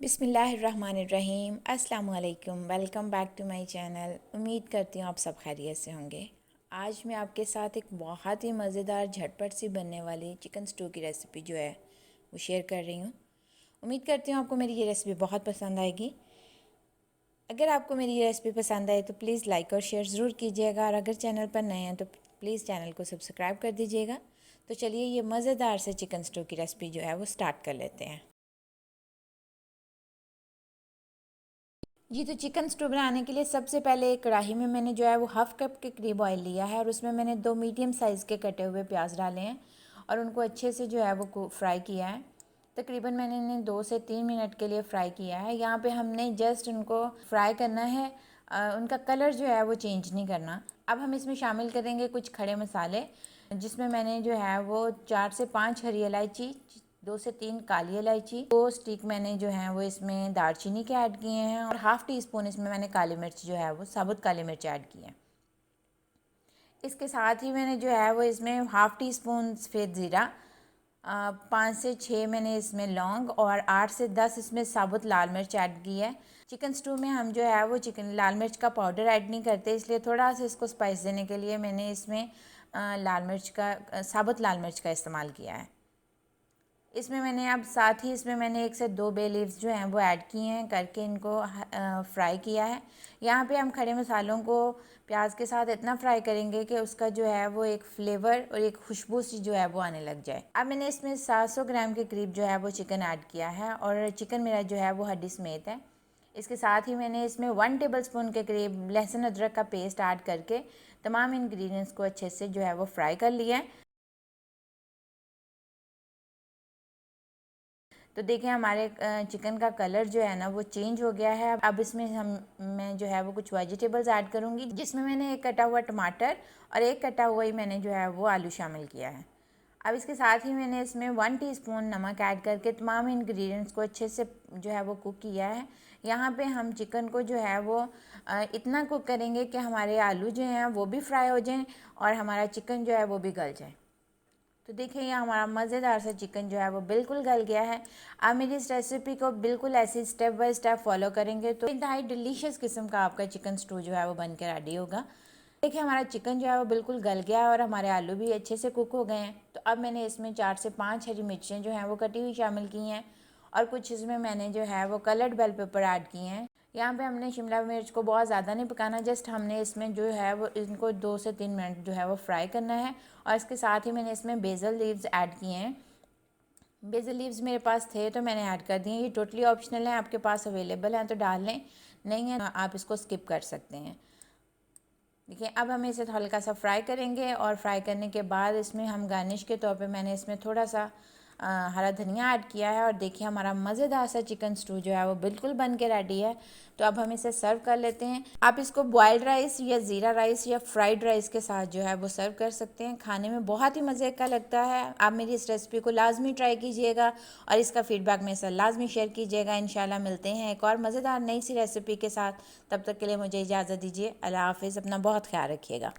बिस्मिल्लाहिर्रहमानिर्रहीम। अस्सलाम वालेकुम। Welcome back to my channel. उम्मीद करती हूँ आप सब खैरियत से होंगे। आज मैं आपके साथ एक बहुत ही मज़ेदार झटपट सी बनने वाली चिकन स्टू की रेसिपी जो है वो शेयर कर रही हूँ। उम्मीद करती हूँ आपको मेरी ये रेसिपी बहुत पसंद आएगी। अगर आपको मेरी ये रेसिपी पसंद आए तो प्लीज़ लाइक और शेयर ज़रूर कीजिएगा, और अगर चैनल पर नए हैं तो प्लीज़ चैनल को सब्सक्राइब कर दीजिएगा। तो चलिए ये मज़ेदार से चिकन स्टू की रेसिपी जो है वो स्टार्ट कर लेते हैं। जी, तो चिकन स्टू बनाने के लिए सबसे पहले एक कढ़ाई में मैंने जो है वो हाफ़ कप के करीब ऑयल लिया है, और उसमें मैंने 2 मीडियम साइज़ के कटे हुए प्याज डाले हैं और उनको अच्छे से जो है वो फ्राई किया है। तकरीबन मैंने इन्हें 2 से 3 मिनट के लिए फ़्राई किया है। यहाँ पे हमने जस्ट उनको फ्राई करना है, उनका कलर जो है वो चेंज नहीं करना। अब हम इसमें शामिल करेंगे कुछ खड़े मसाले, जिसमें मैंने जो है वो 4 से 5 हरी इलायची, 2 से 3 काली इलायची, 2 स्टिक मैंने जो है वो इसमें दालचीनी के ऐड किए हैं, और हाफ़ टी स्पून इसमें मैंने काली मिर्च जो है वो साबुत काली मिर्च ऐड की है। इसके साथ ही मैंने जो है वो इसमें हाफ़ टी स्पून सफ़ेद ज़ीरा, 5 से 6 मैंने इसमें लौंग और 8 से 10 इसमें साबुत लाल मिर्च ऐड की है। चिकन स्टू में हम जो है वो चिकन लाल मिर्च का पाउडर ऐड नहीं करते, इसलिए थोड़ा सा इसको स्पाइस देने के लिए मैंने इसमें साबुत लाल मिर्च का इस्तेमाल किया है। इसमें मैंने अब साथ ही इसमें मैंने 1 से 2 बे लीव्स जो हैं वो ऐड किए हैं, करके इनको फ्राई किया है। यहाँ पे हम खड़े मसालों को प्याज के साथ इतना फ्राई करेंगे कि उसका जो है वो एक फ्लेवर और एक खुशबू सी जो है वो आने लग जाए। अब मैंने इसमें 700 ग्राम के करीब जो है वो चिकन ऐड किया है, और चिकन मेरा जो है वो हड्डी समेत है। इसके साथ ही मैंने इसमें 1 टेबलस्पून के करीब लहसुन अदरक का पेस्ट ऐड करके तमाम इंग्रेडिएंट्स को अच्छे से जो है वो फ्राई कर लिया है। तो देखिए हमारे चिकन का कलर जो है ना वो चेंज हो गया है। अब इसमें मैं जो है वो कुछ वेजिटेबल्स ऐड करूँगी, जिसमें मैंने एक कटा हुआ टमाटर और एक कटा हुआ ही मैंने जो है वो आलू शामिल किया है। अब इसके साथ ही मैंने इसमें 1 टीस्पून नमक ऐड करके तमाम इंग्रेडिएंट्स को अच्छे से जो है वो कुक किया है। यहाँ पे हम चिकन को जो है वो इतना कुक करेंगे कि हमारे आलू जो हैं वो भी फ्राई हो जाएं और हमारा चिकन जो है वो भी गल जाए। तो देखिए ये हमारा मज़ेदार सा चिकन जो है वो बिल्कुल गल गया है। आप मेरी इस रेसिपी को बिल्कुल ऐसे स्टेप बाय स्टेप फॉलो करेंगे तो इंतहाई डिलीशियस किस्म का आपका चिकन स्टू जो है वो बन के रेडी होगा। देखिए हमारा चिकन जो है वो बिल्कुल गल गया है और हमारे आलू भी अच्छे से कुक हो गए हैं। तो अब मैंने इसमें 4 से 5 हरी मिर्चें जो हैं वो कटी हुई शामिल की हैं, और कुछ इसमें मैंने जो है वो कलर्ड बेल पेपर ऐड किए हैं। यहाँ पे हमने शिमला मिर्च को बहुत ज़्यादा नहीं पकाना, जस्ट हमने इसमें जो है वो इनको 2 से 3 मिनट जो है वो फ्राई करना है। और इसके साथ ही मैंने इसमें बेसल लीव्स ऐड किए हैं। बेसल लीव्स मेरे पास थे तो मैंने ऐड कर दिए। ये टोटली ऑप्शनल है, आपके पास अवेलेबल हैं तो डाल लें, नहीं है आप इसको स्किप कर सकते हैं। देखिए अब हम इसे हल्का सा फ्राई करेंगे, और फ्राई करने के बाद इसमें हम गार्निश के तौर पे मैंने इसमें थोड़ा सा हरा धनिया ऐड किया है। और देखिए हमारा मज़ेदार सा चिकन स्टू जो है वो बिल्कुल बन के रेडी है। तो अब हम इसे सर्व कर लेते हैं। आप इसको बॉयल्ड राइस या ज़ीरा राइस या फ्राइड राइस के साथ जो है वो सर्व कर सकते हैं। खाने में बहुत ही मज़े का लगता है। आप मेरी इस रेसिपी को लाजमी ट्राई कीजिएगा और इसका फ़ीडबैक मेरे साथ लाजमी शेयर कीजिएगा। इंशाल्लाह मिलते हैं एक और मज़ेदार नई सी रेसिपी के साथ। तब तक के लिए मुझे इजाज़त दीजिए। अल्लाह हाफ़िज़। अपना बहुत ख्याल रखिएगा।